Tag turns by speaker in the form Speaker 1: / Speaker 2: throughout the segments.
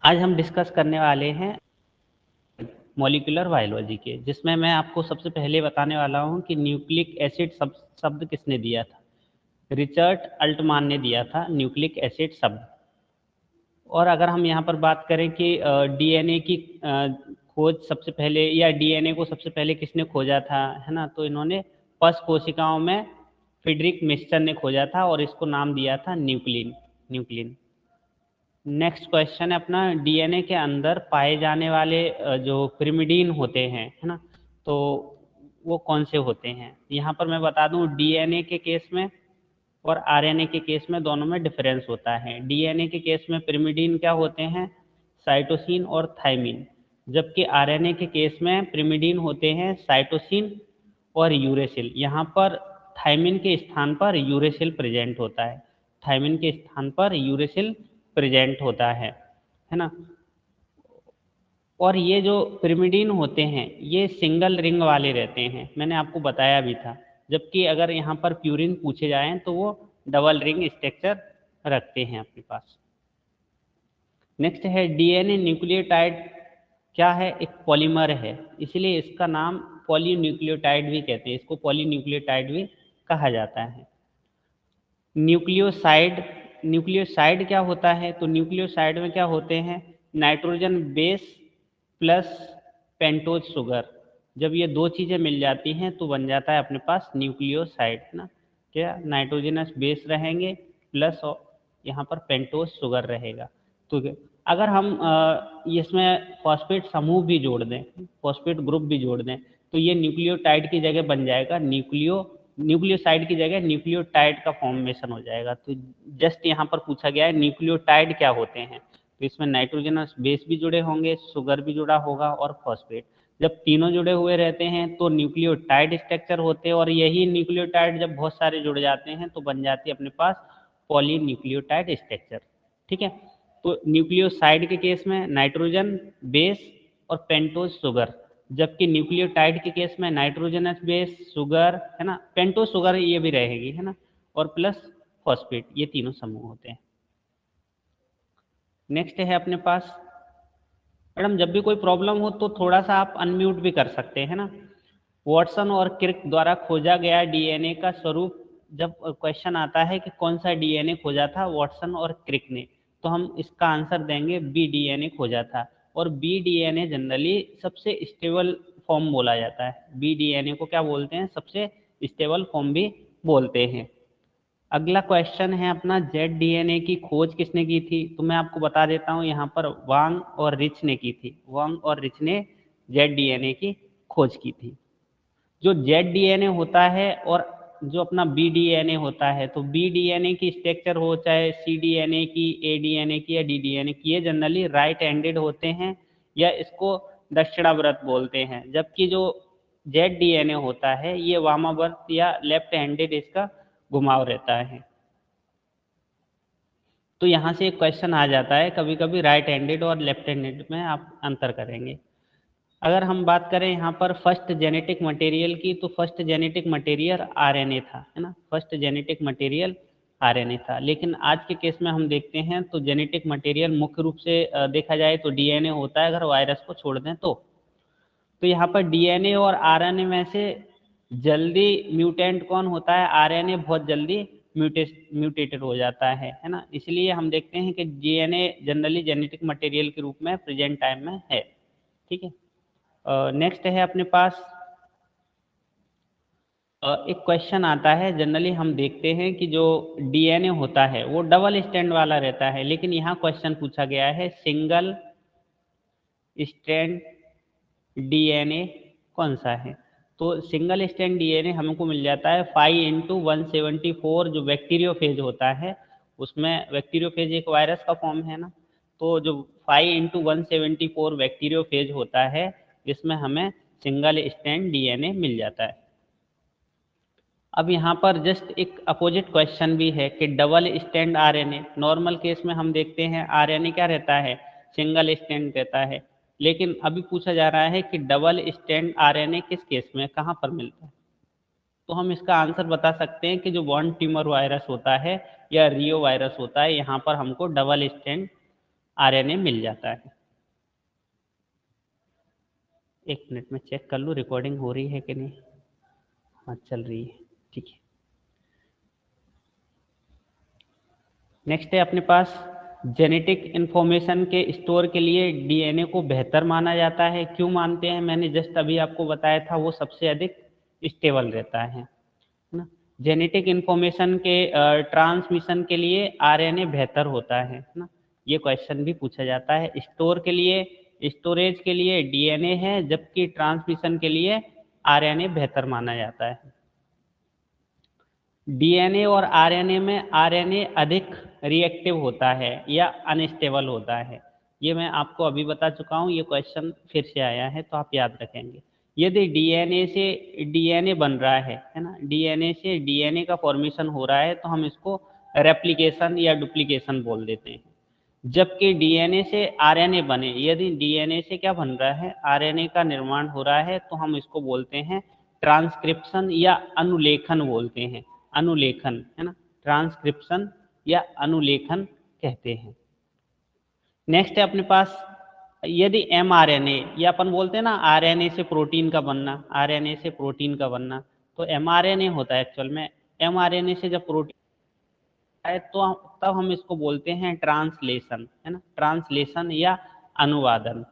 Speaker 1: आज हम डिस्कस करने वाले हैं मॉलिक्यूलर बायोलॉजी के, जिसमें मैं आपको सबसे पहले बताने वाला हूं कि न्यूक्लिक एसिड शब्द किसने दिया था। रिचर्ड अल्टमान ने दिया था न्यूक्लिक एसिड शब्द। और अगर हम यहाँ पर बात करें कि डीएनए की खोज सबसे पहले, या डीएनए को सबसे पहले किसने खोजा था, है ना, तो इन्होंने पश कोशिकाओं में फ्रीडरिक मिस्चर ने खोजा था और इसको नाम दिया था न्यूक्लिन। न्यूक्लिन। नेक्स्ट क्वेश्चन है अपना, डीएनए के अंदर पाए जाने वाले जो पिरिमिडीन होते हैं, है ना, तो वो कौन से होते हैं। यहाँ पर मैं बता दूं, डीएनए के केस में और आरएनए के केस में दोनों में डिफरेंस होता है। डीएनए के केस में पिरिमिडीन क्या होते हैं, साइटोसिन और थाइमिन, जबकि आरएनए के केस में पिरिमिडीन होते हैं साइटोसिन और यूरेसिल। यहाँ पर थाइमिन के स्थान पर यूरेसिल प्रेजेंट होता है। थाइमिन के स्थान पर यूरेसिल प्रेजेंट होता है ना। और ये जो पिरिमिडीन होते हैं ये सिंगल रिंग वाले रहते हैं, मैंने आपको बताया भी था। जबकि अगर यहाँ पर प्यूरिन पूछे जाएं तो वो डबल रिंग स्ट्रक्चर रखते हैं अपने पास। नेक्स्ट है डीएनए न्यूक्लियोटाइड क्या है, एक पॉलीमर है, इसलिए इसका नाम पॉलीन्यूक्लियोटाइड भी कहते हैं, इसको पॉलीन्यूक्लियोटाइड भी कहा जाता है। न्यूक्लियोसाइड, न्यूक्लियोसाइड क्या होता है, तो न्यूक्लियोसाइड में क्या होते हैं, nitrogen base plus pentose sugar. जब ये दो चीज़ें मिल जाती हैं तो बन जाता है अपने पास न्यूक्लियोसाइड, है ना। क्या नाइट्रोजनस बेस रहेंगे प्लस यहाँ पर पेंटोज शुगर रहेगा। तो अगर हम इसमें फॉस्फेट समूह भी जोड़ दें, फॉस्फेट ग्रुप भी जोड़ दें, तो ये न्यूक्लियोटाइड की जगह बन जाएगा न्यूक्लियोसाइड की जगह न्यूक्लियोटाइड का फॉर्मेशन हो जाएगा। तो जस्ट यहाँ पर पूछा गया है न्यूक्लियोटाइड क्या होते हैं, तो इसमें नाइट्रोजनस बेस भी जुड़े होंगे, शुगर भी जुड़ा होगा और फॉस्फेट। जब तीनों जुड़े हुए रहते हैं तो न्यूक्लियोटाइड स्ट्रक्चर होते हैं, और यही न्यूक्लियोटाइड जब बहुत सारे जुड़ जाते हैं तो बन जाती है अपने पास पॉलीन्यूक्लियोटाइड स्ट्रक्चर। ठीक है। तो न्यूक्लियोसाइड के केस में नाइट्रोजन बेस और पेंटोज शुगर, जबकि न्यूक्लियोटाइड के केस में नाइट्रोजनस बेस, शुगर, है ना, पेंटोज शुगर ये भी रहेगी, है ना, और प्लस फॉस्फेट, ये तीनों समूह होते हैं। नेक्स्ट है अपने पास, मैडम जब भी कोई प्रॉब्लम हो तो थोड़ा सा आप अनम्यूट भी कर सकते हैं ना। वॉटसन और क्रिक द्वारा खोजा गया डीएनए का स्वरूप, जब क्वेश्चन आता है कि कौन सा डीएनए खोजा था वॉटसन और क्रिक ने, तो हम इसका आंसर देंगे बी डीएनए खोजा था। और बी डीएनए जनरली सबसे स्टेबल फॉर्म बोला जाता है। बी डीएनए को क्या बोलते हैं, सबसे स्टेबल फॉर्म भी बोलते हैं। अगला क्वेश्चन है अपना, जेड डीएनए की खोज किसने की थी, तो मैं आपको बता देता हूँ, यहाँ पर वांग और रिच ने की थी। वांग और रिच ने जेड डीएनए की खोज की थी। जो जेड डीएनए होता है और जो अपना बी डीएनए होता है, तो बी डीएनए की स्ट्रक्चर हो चाहे सी डीएनए की, ए डीएनए की या डी डीएनए की, ये जनरली राइट हैंडेड होते हैं या इसको दक्षिणावर्त बोलते हैं। जबकि जो जेड डीएनए होता है ये वामावर्त या लेफ्ट हैंडेड इसका घुमाव रहता है। तो यहाँ से एक क्वेश्चन आ जाता है, कभी कभी राइट हैंडेड और लेफ्ट हैंडेड में आप अंतर करेंगे। अगर हम बात करें यहाँ पर फर्स्ट जेनेटिक मटेरियल की, तो फर्स्ट जेनेटिक मटेरियल आरएनए था, है ना, फर्स्ट जेनेटिक मटेरियल आरएनए था। लेकिन आज के केस में हम देखते हैं तो जेनेटिक मटेरियल मुख्य रूप से देखा जाए तो डीएनए होता है, अगर वायरस को छोड़ दें तो यहाँ पर डीएनए और आरएनए में से जल्दी म्यूटेंट कौन होता है, आरएनए बहुत जल्दी म्यूटेटेड हो जाता है ना। इसलिए हम देखते हैं कि डीएनए जनरली जेनेटिक मटेरियल के रूप में प्रेजेंट टाइम में है। ठीक है। नेक्स्ट है अपने पास, एक क्वेश्चन आता है, जनरली हम देखते हैं कि जो डीएनए होता है वो डबल स्ट्रैंड वाला रहता है, लेकिन यहाँ क्वेश्चन पूछा गया है सिंगल स्ट्रैंड डीएनए कौन सा है। तो सिंगल स्ट्रैंड डीएनए हमको मिल जाता है 5×174, जो बैक्टीरियोफेज होता है, उसमें बैक्टीरियोफेज एक वायरस का फॉर्म है ना, तो जो 5×174 बैक्टीरियोफेज होता है इसमें हमें सिंगल स्ट्रैंड डीएनए मिल जाता है। अब यहाँ पर जस्ट एक अपोजिट क्वेश्चन भी है कि double strand RNA, normal case में हम देखते हैं आरएनए क्या रहता है, सिंगल स्ट्रैंड रहता है, लेकिन अभी पूछा जा रहा है कि डबल स्ट्रैंड आरएनए किस केस में कहाँ पर मिलता है। तो हम इसका आंसर बता सकते हैं कि जो बॉन्ड ट्यूमर वायरस होता है या रियो वायरस होता है, यहाँ पर हमको डबल स्ट्रैंड आरएनए मिल जाता है। एक मिनट में चेक कर लूँ रिकॉर्डिंग हो रही है कि नहीं। हाँ चल रही है, ठीक है। नेक्स्ट है अपने पास जेनेटिक इंफॉर्मेशन के स्टोर के लिए डीएनए को बेहतर माना जाता है। क्यों मानते हैं, मैंने जस्ट अभी आपको बताया था, वो सबसे अधिक स्टेबल रहता है ना। जेनेटिक इंफॉर्मेशन के ट्रांसमिशन के लिए आरएनए बेहतर होता है ना। ये क्वेश्चन भी पूछा जाता है। स्टोर के लिए, स्टोरेज के लिए डीएनए है, जबकि ट्रांसमिशन के लिए आरएनए बेहतर माना जाता है। डीएनए और आरएनए में आरएनए अधिक रिएक्टिव होता है या अनस्टेबल होता है। ये मैं आपको अभी बता चुका हूँ, ये क्वेश्चन फिर से आया है तो आप याद रखेंगे। यदि डीएनए से डीएनए बन रहा है ना, डीएनए से डीएनए का फॉर्मेशन हो रहा है तो हम इसको रेप्लिकेशन या डुप्लीकेशन बोल देते हैं। जबकि डीएनए से आरएनए बने, यदि डीएनए से क्या बन रहा है, आरएनए का निर्माण हो रहा है, तो हम इसको बोलते हैं ट्रांसक्रिप्शन या अनुलेखन बोलते हैं। अनुलेखन है ना, ट्रांसक्रिप्शन या अनुलेखन कहते हैं। नेक्स्ट है अपने पास, यदि एमआरएनए, या अपन बोलते हैं ना आरएनए से प्रोटीन का बनना, आरएनए से प्रोटीन का बनना, तो एमआरएनए होता है एक्चुअल में। एमआरएनए से जब प्रोटीन है तो तब हम इसको बोलते हैं ट्रांसलेशन, है ना, ट्रांसलेशन या अनुवादन।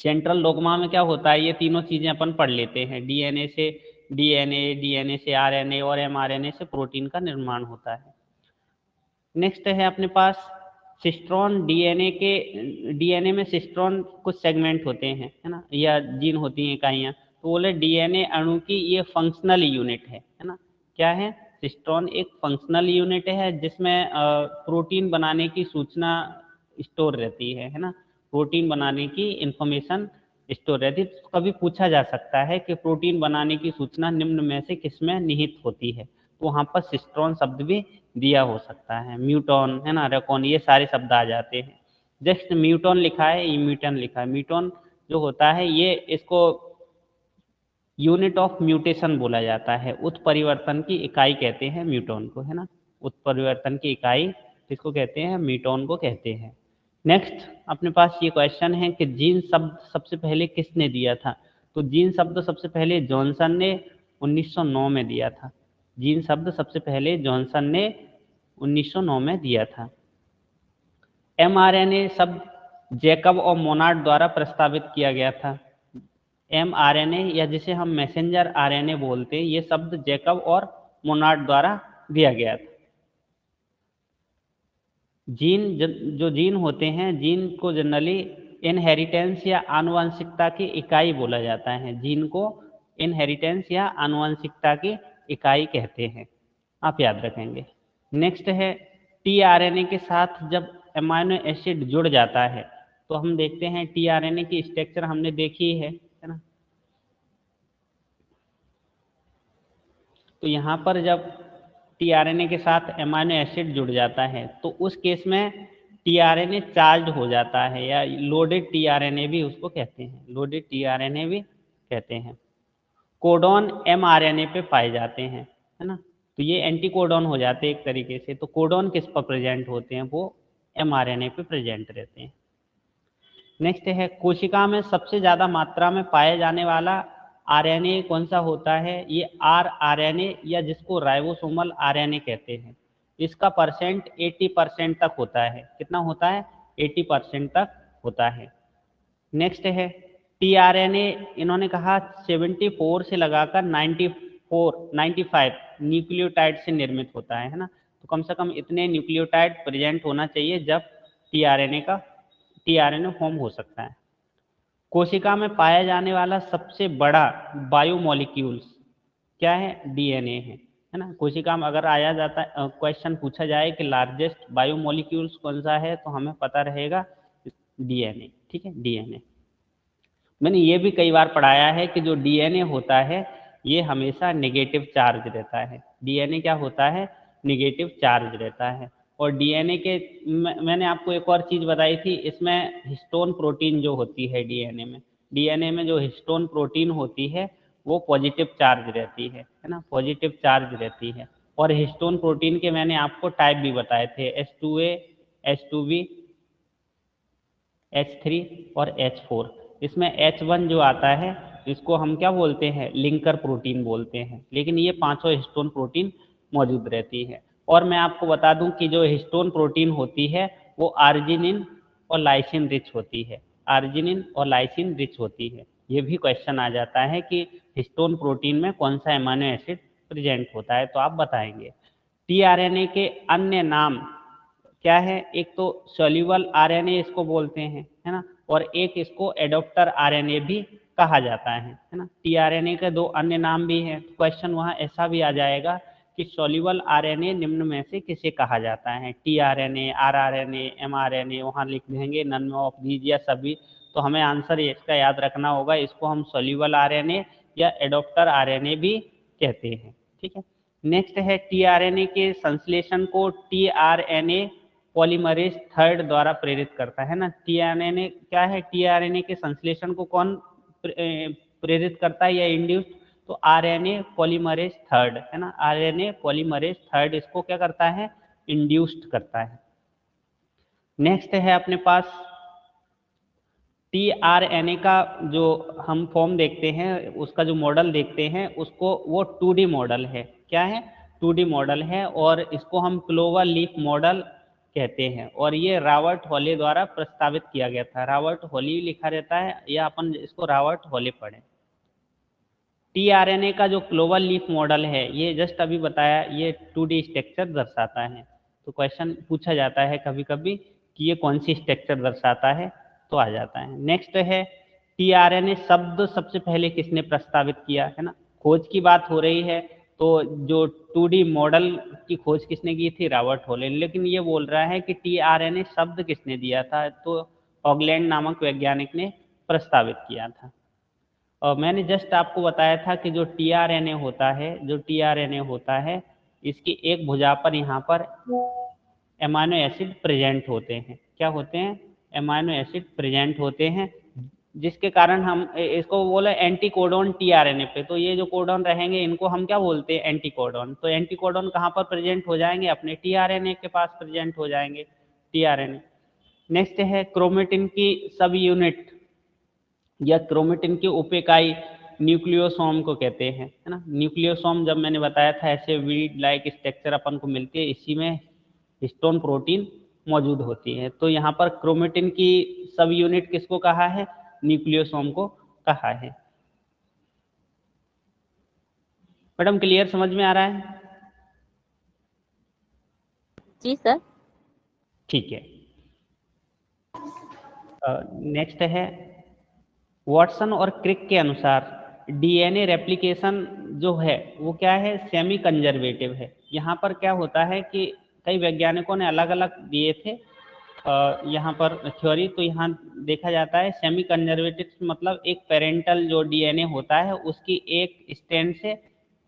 Speaker 1: सेंट्रल डोग्मा में क्या होता है, ये तीनों चीजें अपन पढ़ लेते हैं। डीएनए से डीएनए, डीएनए से आरएनए और एमआरएनए से प्रोटीन का निर्माण होता है। नेक्स्ट है अपने पास सिस्ट्रॉन। डीएनए में सिस्ट्रॉन कुछ सेगमेंट होते हैं, है ना, या जीन होती हैं इकाइयाँ। तो बोले डीएनए अणु की ये फंक्शनल यूनिट है ना। क्या है, सिस्ट्रॉन एक फंक्शनल यूनिट है जिसमें प्रोटीन बनाने की सूचना स्टोर रहती है ना। प्रोटीन बनाने की इंफॉर्मेशन स्टोर रहती है। तो कभी पूछा जा सकता है कि प्रोटीन बनाने की सूचना निम्न में से किसमें निहित होती है, तो वहाँ पर सिस्ट्रॉन शब्द भी दिया हो सकता है। म्यूटॉन है ना, रेकॉन, ये सारे शब्द आ जाते हैं। जस्ट म्यूटॉन लिखा है, ये म्यूटन लिखा है। म्यूटॉन जो होता है, ये इसको यूनिट ऑफ म्यूटेशन बोला जाता है। उत्परिवर्तन की इकाई कहते हैं म्यूटॉन को, है ना। उत्परिवर्तन की इकाई किसको कहते हैं, म्यूटॉन को कहते हैं। नेक्स्ट अपने पास ये क्वेश्चन है कि जीन शब्द सबसे पहले किसने दिया था। तो जीन शब्द सबसे पहले जॉनसन ने 1909 में दिया था। जीन शब्द सबसे पहले जॉनसन ने 1909 में दिया था। एमआरएनए शब्द जैकब और मोनार्ड द्वारा प्रस्तावित किया गया था। एमआरएनए, या जिसे हम मैसेंजर आरएनए बोलते हैं, ये शब्द जैकब और मोनार्ड द्वारा दिया गया था। जो जीन होते हैं, जीन को जनरली इनहेरिटेंस या आनुवंशिकता की इकाई बोला जाता है। जीन को इनहेरिटेंस या आनुवंशिकता की इकाई कहते हैं, आप याद रखेंगे। नेक्स्ट है टीआरएनए के साथ जब अमीनो एसिड जुड़ जाता है, तो हम देखते हैं टीआरएनए की स्ट्रक्चर हमने देखी है ना। तो यहाँ पर जब टीआरएनए के साथ अमीनो एसिड जुड़ जाता है, तो उस केस में टीआरएनए चार्ज हो जाता है, या लोडेड टीआरएनए भी उसको कहते हैं, लोडेड टीआरएनए भी कहते हैं। कोडॉन एमआरएनए पे पाए जाते हैं, है ना। तो ये एंटी कोडॉन हो जाते हैं एक तरीके से। तो कोडॉन किस पर प्रेजेंट होते हैं, वो एमआरएनए पे प्रेजेंट रहते हैं। नेक्स्ट है कोशिका में सबसे ज़्यादा मात्रा में पाया जाने वाला आरएनए कौन सा होता है, ये आरएनए, या जिसको राइबोसोमल आरएनए कहते हैं। इसका परसेंट 80% तक होता है। कितना होता है, 80% तक होता है। नेक्स्ट है टीआरएनए, इन्होंने कहा 74 से लगाकर 95 न्यूक्लियोटाइड से निर्मित होता है ना। तो कम से कम इतने न्यूक्लियोटाइड प्रेजेंट होना चाहिए जब टीआरएनए फॉर्म हो सकता है। कोशिका में पाया जाने वाला सबसे बड़ा बायोमोलिक्यूल्स क्या है, डीएनए है ना। कोशिका में अगर आया जाता है, क्वेश्चन पूछा जाए कि लार्जेस्ट बायोमोलिक्यूल्स कौन सा है, तो हमें पता रहेगा डीएनए, ठीक है, डीएनए। मैंने ये भी कई बार पढ़ाया है कि जो डीएनए होता है, ये हमेशा नेगेटिव चार्ज रहता है। डीएनए क्या होता है, नेगेटिव चार्ज रहता है। और डीएनए के मैंने आपको एक और चीज़ बताई थी, इसमें हिस्टोन प्रोटीन जो होती है डीएनए में जो हिस्टोन प्रोटीन होती है, वो पॉजिटिव चार्ज रहती है ना, पॉजिटिव चार्ज रहती है। और हिस्टोन प्रोटीन के मैंने आपको टाइप भी बताए थे, H2A, H2B H3 और H4। इसमें H1 जो आता है इसको हम क्या बोलते हैं, लिंकर प्रोटीन बोलते हैं, लेकिन ये पांचों हिस्टोन प्रोटीन मौजूद रहती है। और मैं आपको बता दूं कि जो हिस्टोन प्रोटीन होती है वो आर्जिनिन और लाइसिन रिच होती है, आर्जिनिन और लाइसिन रिच होती है। ये भी क्वेश्चन आ जाता है कि हिस्टोन प्रोटीन में कौन सा एमाइनो एसिड प्रेजेंट होता है, तो आप बताएंगे। टीआरएनए के अन्य नाम क्या है, एक तो सोल्यूबल आरएनए इसको बोलते हैं, है ना, और एक इसको एडॉप्टर आरएनए भी कहा जाता है ना। टीआरएनए के दो अन्य नाम भी हैं। क्वेश्चन वहाँ ऐसा भी आ जाएगा कि सोल्यूबल आरएनए निम्न में से किसे कहा जाता है, टीआरएनए, आरआरएनए, एमआरएनए, वहाँ लिख देंगे नन ऑफ दीज या सभी। तो हमें आंसर इसका याद रखना होगा, इसको हम सोल्यूबल आरएनए या एडॉप्टर आरएनए भी कहते हैं। ठीक है। नेक्स्ट है टीआरएनए के संश्लेषण को टीआरएनए पॉलीमरेज थर्ड द्वारा प्रेरित करता है ना। टीआरएनए क्या है, टीआरएनए के संश्लेषण को कौन प्रेरित करता है या इंड्यूस्ड, तो आरएनए पॉलीमरेज थर्ड, है ना, आरएनए पॉलीमरेज थर्ड इसको क्या करता है, इंड्यूस्ड करता है। नेक्स्ट है अपने पास टीआरएनए का जो हम फॉर्म देखते हैं, उसका जो मॉडल देखते हैं उसको, वो 2D मॉडल है। क्या है, 2D मॉडल है, और इसको हम क्लोवर लीफ मॉडल कहते हैं। और ये रॉबर्ट हॉले द्वारा प्रस्तावित किया गया था। रॉबर्ट हॉले लिखा रहता है, या अपन इसको रॉबर्ट हॉले पढ़ें। टीआरएनए का जो क्लोवर लीफ मॉडल है, ये जस्ट अभी बताया, ये 2D स्ट्रक्चर दर्शाता है। तो क्वेश्चन पूछा जाता है कभी कभी कि ये कौन सी स्ट्रक्चर दर्शाता है, तो आ जाता है। नेक्स्ट है टीआरएनए शब्द सबसे पहले किसने प्रस्तावित किया, है ना। खोज की बात हो रही है, तो जो 2D मॉडल की खोज किसने की थी, रॉबर्ट हॉले। लेकिन ये बोल रहा है कि टीआरएनए शब्द किसने दिया था, तो ऑगलैंड नामक वैज्ञानिक ने प्रस्तावित किया था। और मैंने जस्ट आपको बताया था कि जो टीआरएनए होता है, जो टीआरएनए होता है, इसकी एक भुजा पर यहाँ पर एमाइनो एसिड प्रेजेंट होते हैं। क्या होते हैं, एमाइनो एसिड प्रेजेंट होते हैं, जिसके कारण हम इसको बोले एंटी कोडॉन टीआरएनए पे। तो ये जो कोडॉन रहेंगे इनको हम क्या बोलते हैं, एंटी कोडॉन। तो एंटी कोडॉन कहाँ पर प्रेजेंट हो जाएंगे, अपने टीआरएनए के पास प्रेजेंट हो जाएंगे, टीआरएनए। नेक्स्ट है क्रोमेटिन की सब यूनिट या क्रोमेटिन की उप इकाई न्यूक्लियोसोम को कहते हैं, है ना। न्यूक्लियोसोम जब मैंने बताया था, ऐसे वीड लाइक स्ट्रक्चर अपन को मिलती है, इसी में हिस्टोन प्रोटीन मौजूद होती है। तो यहाँ पर क्रोमेटिन की सब यूनिट किसको कहा है, न्यूक्लियोसोम को कहा है। मैडम क्लियर, समझ में आ रहा है?
Speaker 2: जी सर।
Speaker 1: ठीक है। नेक्स्ट है वॉटसन और क्रिक के अनुसार डीएनए रेप्लिकेशन जो है वो क्या है, सेमी कंजर्वेटिव है। यहाँ पर क्या होता है कि कई वैज्ञानिकों ने अलग अलग दिए थे यहाँ पर थ्योरी। तो यहाँ देखा जाता है सेमी कंजर्वेटिव मतलब एक पेरेंटल जो डीएनए होता है उसकी एक स्ट्रैंड से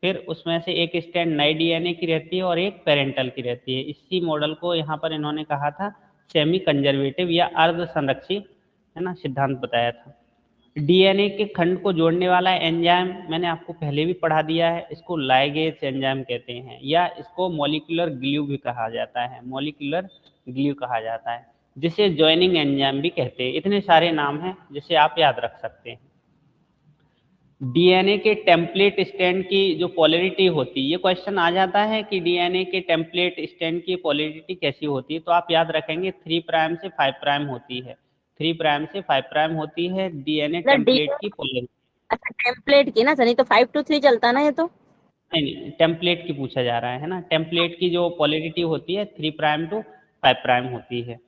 Speaker 1: फिर उसमें से एक स्ट्रैंड नई डीएनए की रहती है और एक पेरेंटल की रहती है। इसी मॉडल को यहाँ पर इन्होंने कहा था सेमी कंजर्वेटिव या अर्ध संरक्षी, है ना, सिद्धांत बताया था। डीएनए के खंड को जोड़ने वाला एंजाइम मैंने आपको पहले भी पढ़ा दिया है, इसको लाइगेज एंजाइम कहते हैं, या इसको मॉलिक्यूलर ग्लू भी कहा जाता है, मॉलिक्यूलर ग्लू कहा जाता है, जिसे जॉइनिंग एंजाइम भी कहते हैं। इतने सारे नाम हैं जिसे आप याद रख सकते हैं। डीएनए के टेम्पलेट स्टैंड की जो पोलैरिटी होती है, ये क्वेश्चन आ जाता है कि डीएनए के टेम्पलेट स्टैंड की पोलैरिटी कैसी होती है, तो आप याद रखेंगे 3 प्राइम से 5 प्राइम होती है, 3 प्राइम से 5 प्राइम होती है डीएनए टेम्पलेट की पोलैरिटी।
Speaker 2: अच्छा, टेम्पलेट की ना सर, नहीं तो 5 to 3 चलता ना ये तो।
Speaker 1: नहीं, टेम्पलेट की पूछा जा रहा है ना। टेम्पलेट की जो पोलैरिटी होती है 3 प्राइम टू 5 प्राइम होती है।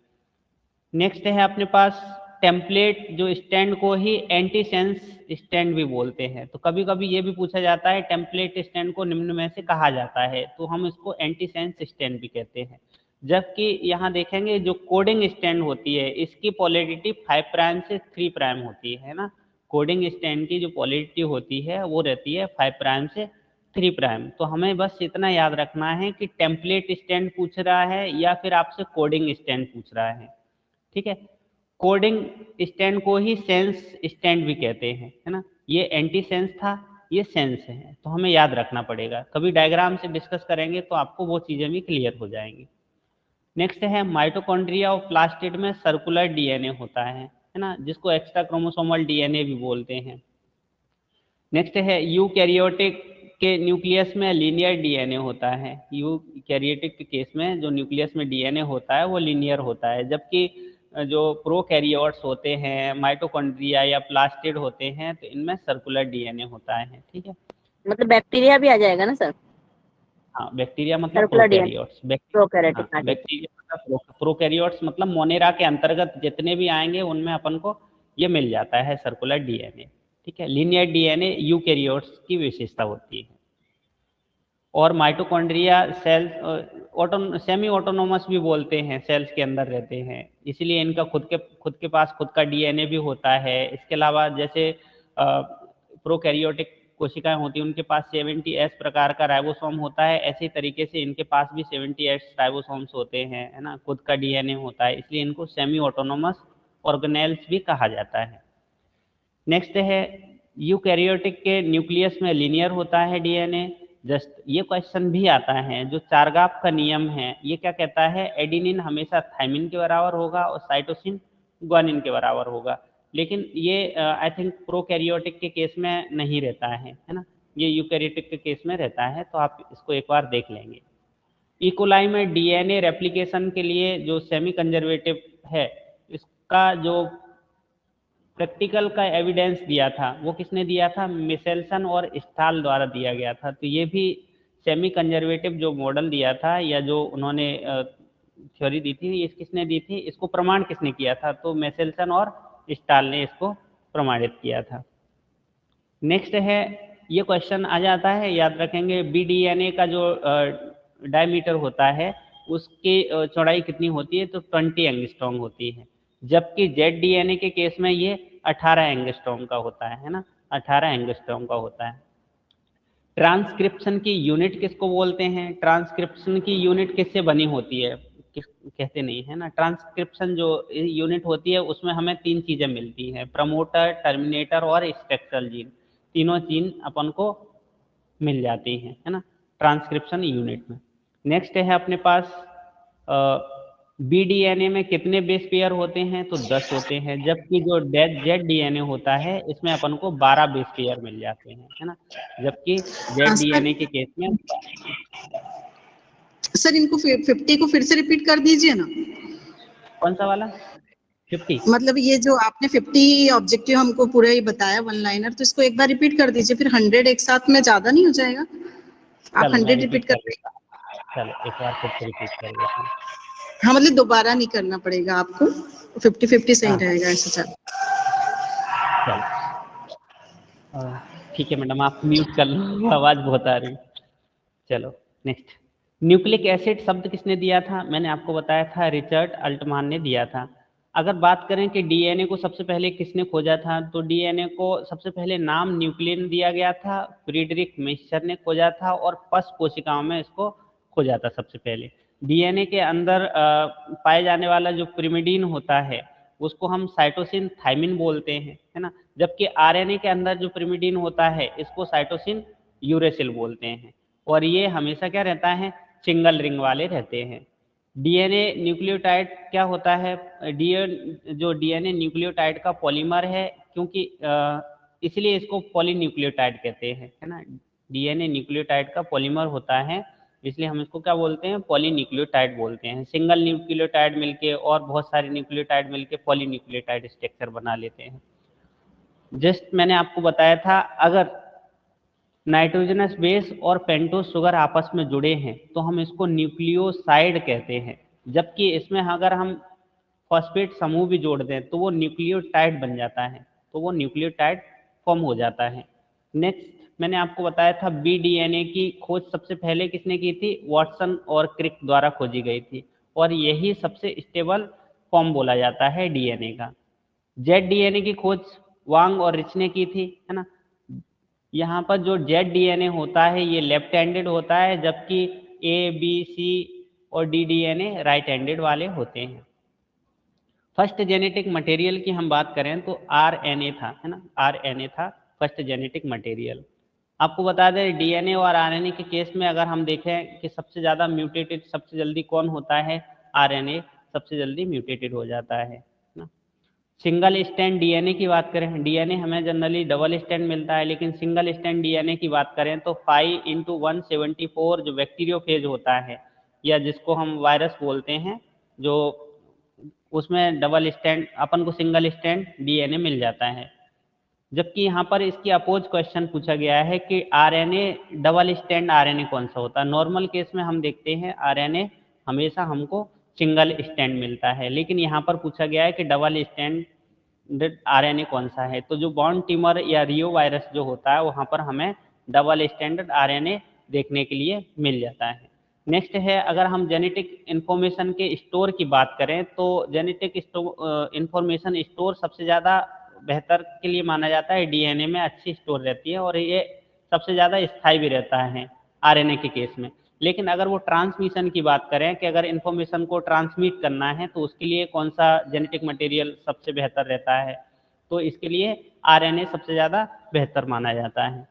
Speaker 1: नेक्स्ट है अपने पास टेम्पलेट जो स्टैंड को ही एंटी सेंस स्टैंड भी बोलते हैं। तो कभी कभी ये भी पूछा जाता है टेम्पलेट स्टैंड को निम्न में से कहा जाता है, तो हम इसको एंटी सेंस स्टैंड भी कहते हैं। जबकि यहाँ देखेंगे जो कोडिंग स्टैंड होती है इसकी पोलैरिटी 5 प्राइम से 3 प्राइम होती है ना। कोडिंग स्टैंड की जो पोलैरिटी होती है वो रहती है 5 प्राइम से 3 प्राइम। तो हमें बस इतना याद रखना है कि टेम्पलेट स्टैंड पूछ रहा है या फिर आपसे कोडिंग स्टैंड पूछ रहा है। ठीक है। कोडिंग स्टैंड को ही सेंस स्टैंड भी कहते हैं, है ना। ये एंटी सेंस था, ये सेंस है, तो हमें याद रखना पड़ेगा। कभी डायग्राम से डिस्कस करेंगे तो आपको वो चीज़ें भी क्लियर हो जाएंगी। नेक्स्ट है माइटोकॉन्ड्रिया और प्लास्टिड में सर्कुलर डीएनए होता है ना, जिसको एक्स्ट्रा क्रोमोसोमल डीएनए भी बोलते हैं। नेक्स्ट है यूकैरियोटिक के न्यूक्लियस में लीनियर डीएनए होता है। यूकैरियोटिक के केस में जो न्यूक्लियस में डीएनए होता है वो लीनियर होता है, जबकि जो प्रोकैरियोट्स होते हैं, माइटोकॉन्ड्रिया या प्लास्टिड होते हैं, तो इनमें सर्कुलर डीएनए होता है। ठीक है,
Speaker 2: मतलब बैक्टीरिया भी आ जाएगा ना सर?
Speaker 1: हाँ, बैक्टीरिया मतलब
Speaker 2: सर्कुलर डीएनए,
Speaker 1: प्रोकैरियोट्स, हाँ,
Speaker 2: प्रोकैरियोटिक, हाँ ठीक है।
Speaker 1: बैक्टीरिया मतलब प्रोकैरियोट्स मतलब मोनेरा के अंतर्गत जितने भी आएंगे उनमें अपन को ये मिल जाता है सर्कुलर डीएनए। ठीक है, लीनियर डीएनए यूकैरियोट्स की विशेषता होती है। और माइटोकॉन्ड्रिया सेल्स सेमी ऑटोनोमस भी बोलते हैं, सेल्स के अंदर रहते हैं, इसीलिए इनका खुद के पास खुद का डीएनए भी होता है। इसके अलावा जैसे प्रोकैरियोटिक कोशिकाएं होती हैं, उनके पास 70S प्रकार का राइबोसोम होता है, ऐसे तरीके से इनके पास भी 70S राइबोसोम्स होते हैं, है ना, खुद का डीएनए होता है, इसलिए इनको सेमी ऑटोनोमस ऑर्गेनेल्स भी कहा जाता है। नेक्स्ट है यूकैरियोटिक के न्यूक्लियस में लीनियर होता है डीएनए। जस्ट ये क्वेश्चन भी आता है, जो चारगाप का नियम है ये क्या कहता है, एडिनिन हमेशा थाइमिन के बराबर होगा और साइटोसिन ग्वानिन के बराबर होगा, लेकिन ये आई थिंक प्रोकैरियोटिक के केस में नहीं रहता है ना, ये यूकैरियोटिक के केस में रहता है, तो आप इसको एक बार देख लेंगे। इकोलाई में डीएनए रेप्लिकेशन के लिए जो सेमी कंजर्वेटिव है, इसका जो प्रैक्टिकल का एविडेंस दिया था वो किसने दिया था, मिशेल्सन और स्टाल द्वारा दिया गया था। तो ये भी सेमी कंजर्वेटिव जो मॉडल दिया था या जो उन्होंने थ्योरी दी थी, ये किसने दी थी, इसको प्रमाण किसने किया था, तो मिशेल्सन और स्टाल ने इसको प्रमाणित किया था। नेक्स्ट है, ये क्वेश्चन आ जाता है, याद रखेंगे, बीडीएनए का जो डायमीटर होता है उसकी चौड़ाई कितनी होती है, तो 20 एंगस्ट्रॉम होती है, जबकि जेड डीएनए के केस में ये 18 एंगस्ट्रॉम का होता है ना, 18 एंगस्ट्रॉम का होता है। ट्रांसक्रिप्शन की यूनिट किसको बोलते हैं, ट्रांसक्रिप्शन की यूनिट किससे बनी होती है, कहते नहीं है ना, ट्रांसक्रिप्शन जो यूनिट होती है उसमें हमें 3 चीजें मिलती हैं, प्रमोटर, टर्मिनेटर और स्ट्रक्चरल जीन, तीनों जीन अपन को मिल जाती हैं, है ना, ट्रांसक्रिप्शन यूनिट में। नेक्स्ट है अपने पास बीडीएनए में कितने बेस पेयर होते हैं, तो 10 होते हैं, जबकि जो जेड डीएनए होता है इसमें अपन को 12 बेस पेयर मिल जाते हैं, है ना, जबकि जेड
Speaker 3: सर
Speaker 1: डीएनए के केस में
Speaker 3: सर इनको 50 को फिर से रिपीट कर दीजिए ना।
Speaker 1: कौन सा वाला 50,
Speaker 3: मतलब ये जो आपने 50 ऑब्जेक्टिव हमको पूरा ही बताया वन लाइनर, तो इसको एक बार रिपीट कर दीजिए, फिर 100 एक साथ में ज्यादा नहीं हो जाएगा? आप
Speaker 1: चलो मैं
Speaker 3: 100
Speaker 1: रिपीट
Speaker 3: रिपीट
Speaker 1: कर
Speaker 3: कर।
Speaker 1: देता हूँ, चलो एक बार फिर से रिपीट कर देता हूँ।
Speaker 3: हाँ मतलब दोबारा नहीं करना पड़ेगा आपको, 50-50 सही
Speaker 1: हाँ
Speaker 3: रहेगा ऐसा। चलो
Speaker 1: चलो, ठीक है मैडम, आप म्यूट कर लो, आवाज बहुत आ रही। चलो नेक्स्ट, न्यूक्लिक एसिड शब्द किसने दिया था, मैंने आपको बताया था रिचर्ड अल्टमान ने दिया था। अगर बात करें कि डीएनए को सबसे पहले किसने खोजा था, तो डीएनए को सबसे पहले नाम न्यूक्लियन दिया गया था, फ्रीडरिक मिक्सचर ने खोजा था, और पश कोशिकाओं में इसको खोजा था सबसे पहले। डीएनए के अंदर पाए जाने वाला जो पिरिमिडीन होता है उसको हम साइटोसिन थाइमिन बोलते हैं, है ना, जबकि आरएनए के अंदर जो पिरिमिडीन होता है इसको साइटोसिन यूरेसिल बोलते हैं, और ये हमेशा क्या रहता है, सिंगल रिंग वाले रहते हैं। डीएनए न्यूक्लियोटाइड क्या होता है, जो डीएनए न्यूक्लियोटाइड का पॉलीमर है, क्योंकि इसलिए इसको पॉलीन्यूक्लियोटाइड कहते हैं, है ना, डीएनए न्यूक्लियोटाइड का पॉलीमर होता है, इसलिए हम इसको क्या बोलते हैं, पॉलीन्यूक्लियोटाइड बोलते हैं। सिंगल न्यूक्लियोटाइड मिलके और बहुत सारे न्यूक्लियोटाइड मिलके पॉलीन्यूक्लियोटाइड स्ट्रक्चर बना लेते हैं। जस्ट मैंने आपको बताया था, अगर नाइट्रोजनस बेस और पेंटोस शुगर आपस में जुड़े हैं तो हम इसको न्यूक्लियोसाइड कहते हैं, जबकि इसमें अगर हम फॉस्फेट समूह भी जोड़ दें तो वो न्यूक्लियोटाइड बन जाता है, तो वो न्यूक्लियोटाइड फॉर्म हो जाता है। नेक्स्ट मैंने आपको बताया था बीडीएनए की खोज सबसे पहले किसने की थी, वॉटसन और क्रिक द्वारा खोजी गई थी, और यही सबसे स्टेबल फॉर्म बोला जाता है डीएनए का। जेड डीएनए की खोज वांग और रिच ने की थी, है ना, यहाँ पर जो जेड डीएनए होता है ये लेफ्ट हैंडेड होता है, जबकि ए बी सी और डी डीएनए राइट हैंडेड वाले होते हैं। फर्स्ट जेनेटिक मटेरियल की हम बात करें तो आरएनए था, है ना, आरएनए था फर्स्ट जेनेटिक मटेरियल। आपको बता दें डीएनए और आरएनए के केस में अगर हम देखें कि सबसे ज़्यादा म्यूटेटेड सबसे जल्दी कौन होता है, आरएनए सबसे जल्दी म्यूटेटेड हो जाता है ना। सिंगल स्टैंड डीएनए की बात करें, डीएनए हमें जनरली डबल स्टैंड मिलता है, लेकिन सिंगल स्टैंड डीएनए की बात करें तो 5x174 जो बैक्टीरियोफेज होता है या जिसको हम वायरस बोलते हैं, जो उसमें डबल स्टैंड अपन को सिंगल स्टैंड डीएनए मिल जाता है। जबकि यहाँ पर इसकी अपोज क्वेश्चन पूछा गया है कि आरएनए डबल स्टैंड आरएनए कौन सा होता है। नॉर्मल केस में हम देखते हैं आरएनए हमेशा हमको सिंगल स्टैंड मिलता है, लेकिन यहाँ पर पूछा गया है कि डबल स्टैंड आरएनए कौन सा है। तो जो बॉन्ड ट्यूमर या रियो वायरस जो होता है वहाँ पर हमें डबल स्टैंडर्ड आरएनए देखने के लिए मिल जाता है। नेक्स्ट है, अगर हम जेनेटिक इंफॉर्मेशन के स्टोर की बात करें तो जेनेटिक इंफॉर्मेशन स्टोर सबसे ज़्यादा बेहतर के लिए माना जाता है, डीएनए में अच्छी स्टोर रहती है और ये सबसे ज़्यादा स्थायी भी रहता है आरएनए के केस में। लेकिन अगर वो ट्रांसमिशन की बात करें कि अगर इन्फॉर्मेशन को ट्रांसमिट करना है तो उसके लिए कौन सा जेनेटिक मटेरियल सबसे बेहतर रहता है, तो इसके लिए आरएनए सबसे ज़्यादा बेहतर माना जाता है।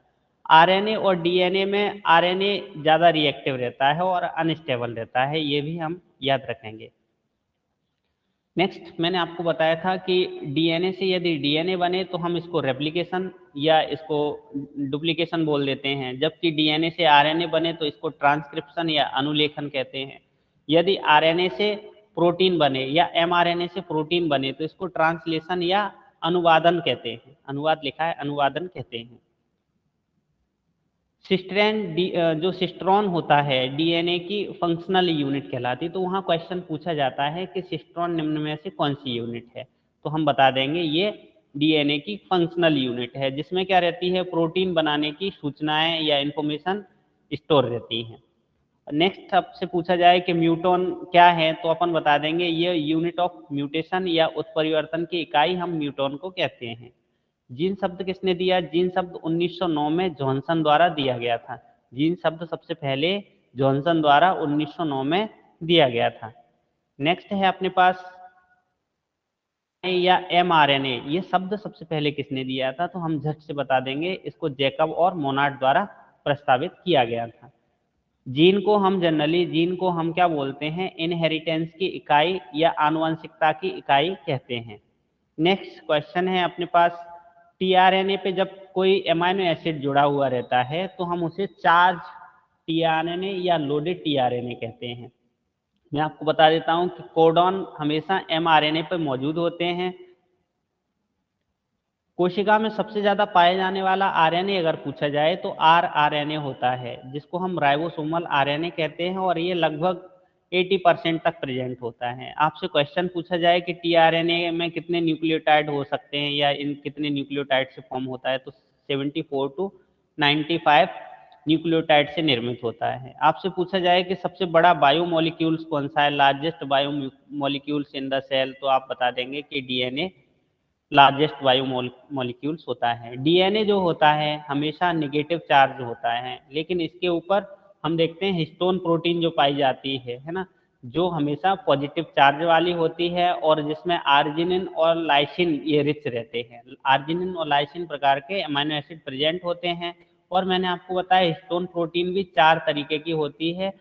Speaker 1: आरएनए और डीएनए में आरएनए ज़्यादा रिएक्टिव रहता है और अनस्टेबल रहता है, ये भी हम याद रखेंगे। नेक्स्ट मैंने आपको बताया था कि डीएनए से यदि डीएनए बने तो हम इसको रेप्लिकेशन या इसको डुप्लीकेशन बोल देते हैं, जबकि डीएनए से आरएनए बने तो इसको ट्रांसक्रिप्शन या अनुलेखन कहते हैं। यदि आरएनए से प्रोटीन बने या एमआरएनए से प्रोटीन बने तो इसको ट्रांसलेशन या अनुवादन कहते हैं। अनुवाद लिखा है, अनुवादन कहते हैं। सिस्ट्रेन जो सिस्ट्रॉन होता है डीएनए की फंक्शनल यूनिट कहलाती है। तो वहाँ क्वेश्चन पूछा जाता है कि सिस्ट्रॉन निम्न में से कौन सी यूनिट है, तो हम बता देंगे ये डीएनए की फंक्शनल यूनिट है, जिसमें क्या रहती है, प्रोटीन बनाने की सूचनाएं या इंफॉर्मेशन स्टोर रहती हैं। नेक्स्ट आपसे पूछा जाए कि म्यूटॉन क्या है, तो अपन बता देंगे ये यूनिट ऑफ म्यूटेशन या उत्परिवर्तन की इकाई हम म्यूटॉन को कहते हैं। जीन शब्द किसने दिया? जीन शब्द 1909 में जॉनसन द्वारा दिया गया था। जीन शब्द सबसे पहले जॉनसन द्वारा 1909 में दिया गया था। नेक्स्ट है अपने पास या एमआरएनए, ये शब्द सबसे पहले किसने दिया था, तो हम झट से बता देंगे, इसको जैकब और मोनार्ड द्वारा प्रस्तावित किया गया था। जीन को हम क्या बोलते हैं, इनहेरिटेंस की इकाई या आनुवंशिकता की इकाई कहते हैं। नेक्स्ट क्वेश्चन है अपने पास, टीआरएनए पे जब कोई एमाइनो एसिड जुड़ा हुआ रहता है तो हम उसे चार्ज टीआरएनए या लोडेड टीआरएनए कहते हैं। मैं आपको बता देता हूं कि कोडॉन हमेशा एमआरएनए पे मौजूद होते हैं। कोशिका में सबसे ज्यादा पाए जाने वाला आरएनए अगर पूछा जाए तो आरआरएनए होता है, जिसको हम राइबोसोमल आरएनए कहते हैं, और ये लगभग 80% तक प्रेजेंट होता है। आपसे क्वेश्चन पूछा जाए कि टीआरएनए में कितने न्यूक्लियोटाइड हो सकते हैं या इन कितने न्यूक्लियोटाइड से फॉर्म होता है, तो 74 to 95 न्यूक्लियोटाइड से निर्मित होता है। आपसे पूछा जाए कि सबसे बड़ा बायोमोलिक्यूल्स कौन सा है, largest biomolecules in the cell, तो आप बता देंगे कि डीएनए लार्जेस्ट बायोमोलिक्यूल्स होता है। डीएनए जो होता है हमेशा नेगेटिव चार्ज होता है, लेकिन इसके ऊपर हम देखते हैं हिस्टोन प्रोटीन जो पाई जाती है ना, जो हमेशा पॉजिटिव चार्ज वाली होती है और जिसमें आर्जिनिन और लाइसिन ये रिच रहते हैं। आर्जिनिन और लाइसिन प्रकार के अमीनो एसिड प्रेजेंट होते हैं। और मैंने आपको बताया हिस्टोन प्रोटीन भी 4 तरीके की होती है,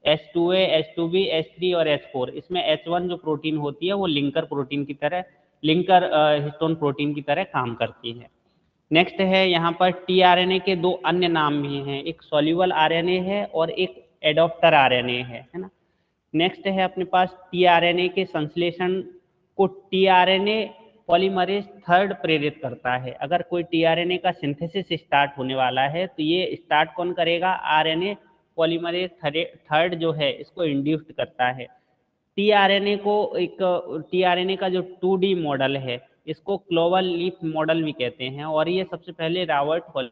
Speaker 1: H2A, H2B, H3 और H4। इसमें H1 जो प्रोटीन होती है वो लिंकर प्रोटीन की तरह, लिंकर हिस्टोन प्रोटीन की तरह काम करती है। नेक्स्ट है यहाँ पर टीआरएनए के 2 अन्य नाम भी हैं, एक सॉल्यूबल आरएनए है और एक एडॉप्टर आरएनए है ना। नेक्स्ट है अपने पास टीआरएनए के संश्लेषण को टीआरएनए पॉलीमरेज 3 प्रेरित करता है। अगर कोई टीआरएनए का सिंथेसिस स्टार्ट होने वाला है तो ये स्टार्ट कौन करेगा, आरएनए पॉलीमरेज 3 जो है इसको इंड्यूस्ड करता है। टीआरएनए का जो 2D मॉडल है इसको क्लोवल लीफ मॉडल भी कहते हैं, और ये सबसे पहले रॉबर्ट हॉल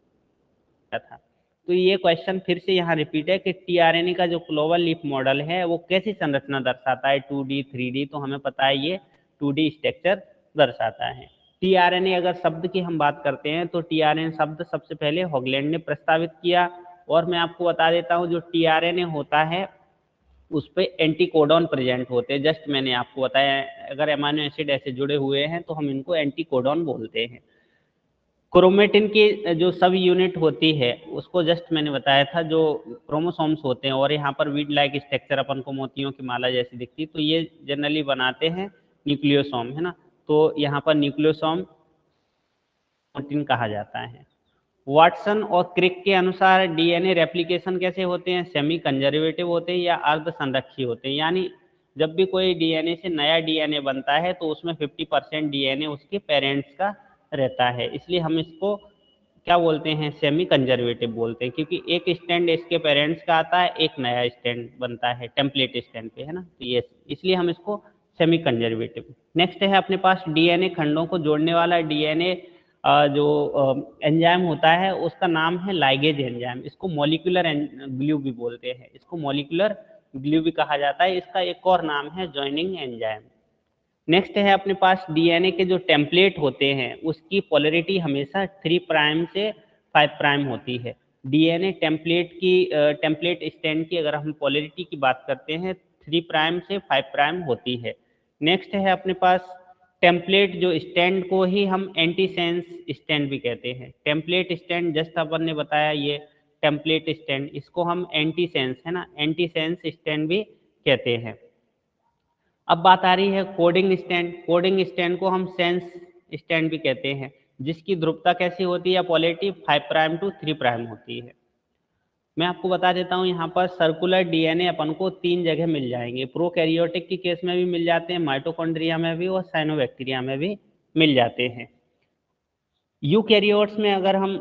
Speaker 1: था। तो ये क्वेश्चन फिर से यहाँ रिपीट है कि टीआरएनए का जो क्लोवल लीफ मॉडल है वो कैसी संरचना दर्शाता है, 2D 3D, तो हमें पता है ये 2D स्ट्रक्चर दर्शाता है। टीआरएनए अगर शब्द की हम बात करते हैं तो टीआरएनए शब्द सबसे पहले हॉगलैंड ने प्रस्तावित किया। और मैं आपको बता देता हूँ जो टीआरएनए होता है उस पर एंटीकोडॉन प्रेजेंट होते हैं। जस्ट मैंने आपको बताया, अगर अमीनो एसिड ऐसे जुड़े हुए हैं तो हम इनको एंटीकोडॉन बोलते हैं। क्रोमेटिन की जो सब यूनिट होती है उसको जस्ट मैंने बताया था, जो क्रोमोसोम्स होते हैं, और यहाँ पर वीड लाइक स्ट्रक्चर अपन को मोतियों की माला जैसी दिखती है, तो ये जनरली बनाते हैं न्यूक्लियोसोम, है ना। तो यहाँ पर न्यूक्लियोसोम प्रोटीन कहा जाता है। वाटसन और क्रिक के अनुसार डीएनए रेप्लिकेशन कैसे होते हैं, सेमी कंजर्वेटिव होते हैं या अर्ध संरक्षी होते हैं। यानी जब भी कोई डीएनए से नया डीएनए बनता है तो उसमें 50% डीएनए उसके पेरेंट्स का रहता है, इसलिए हम इसको क्या बोलते हैं, सेमी कंजर्वेटिव बोलते हैं, क्योंकि एक स्टैंड इसके पेरेंट्स का आता है, एक नया स्टैंड बनता है टेम्पलेट स्टैंड पे, है ना। तो ये इसलिए हम इसको सेमी कंजर्वेटिव। नेक्स्ट है अपने पास डीएनए खंडों को जोड़ने वाला डीएनए जो एंजाइम होता है उसका नाम है लाइगेज एंजाइम। इसको मॉलिक्यूलर ग्लू भी बोलते हैं, इसको मॉलिक्यूलर ग्लू भी कहा जाता है। इसका एक और नाम है जॉइनिंग एंजाइम। नेक्स्ट है अपने पास डीएनए के जो टेम्पलेट होते हैं उसकी पोलरिटी हमेशा 3 प्राइम से 5 प्राइम होती है। डीएनए टेम्पलेट स्टैंड की अगर हम पोलरिटी की बात करते हैं 3 प्राइम से 5 प्राइम होती है। नेक्स्ट है अपने पास टेम्पलेट जो स्टैंड को ही हम एंटीसेंस स्टैंड भी कहते हैं। टेम्पलेट स्टैंड जस्ट अपन ने बताया ये टेम्पलेट स्टैंड, इसको हम एंटीसेंस, है ना, एंटीसेंस स्टैंड भी कहते हैं। अब बात आ रही है कोडिंग स्टैंड। कोडिंग स्टैंड को हम सेंस स्टैंड भी कहते हैं, जिसकी ध्रुवता कैसी होती है, पोलैरिटी 5 प्राइम टू 3 प्राइम होती है। मैं आपको बता देता हूँ यहाँ पर सर्कुलर डीएनए अपन को 3 जगह मिल जाएंगे। प्रोकैरियोटिक की केस में भी मिल जाते हैं, माइटोकॉन्ड्रिया में भी और साइनोबैक्टीरिया में भी मिल जाते हैं। यूकैरियोट्स में अगर हम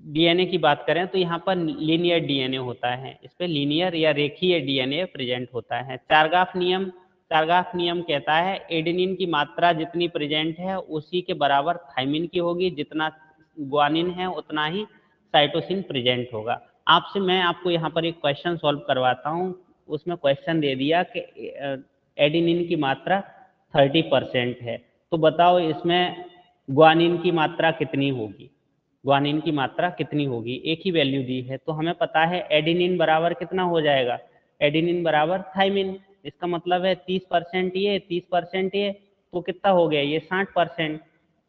Speaker 1: डीएनए की बात करें तो यहाँ पर लीनियर डीएनए होता है, इस पर लीनियर या रेखीय डीएनए प्रेजेंट होता है। चारगाफ नियम कहता है एडेनिन की मात्रा जितनी प्रेजेंट है उसी के बराबर थाइमिन की होगी, जितना ग्वानिन है उतना ही साइटोसिन प्रेजेंट होगा। मैं आपको यहाँ पर एक क्वेश्चन सॉल्व करवाता हूँ। उसमें क्वेश्चन दे दिया कि एडेनिन की मात्रा 30% है, तो बताओ इसमें ग्वानिन की मात्रा कितनी होगी। ग्वानिन की मात्रा कितनी होगी, एक ही वैल्यू दी है, तो हमें पता है एडेनिन बराबर कितना हो जाएगा, एडेनिन बराबर थाइमिन। इसका मतलब है 30% ये 30% ये, तो कितना हो गया ये 60%।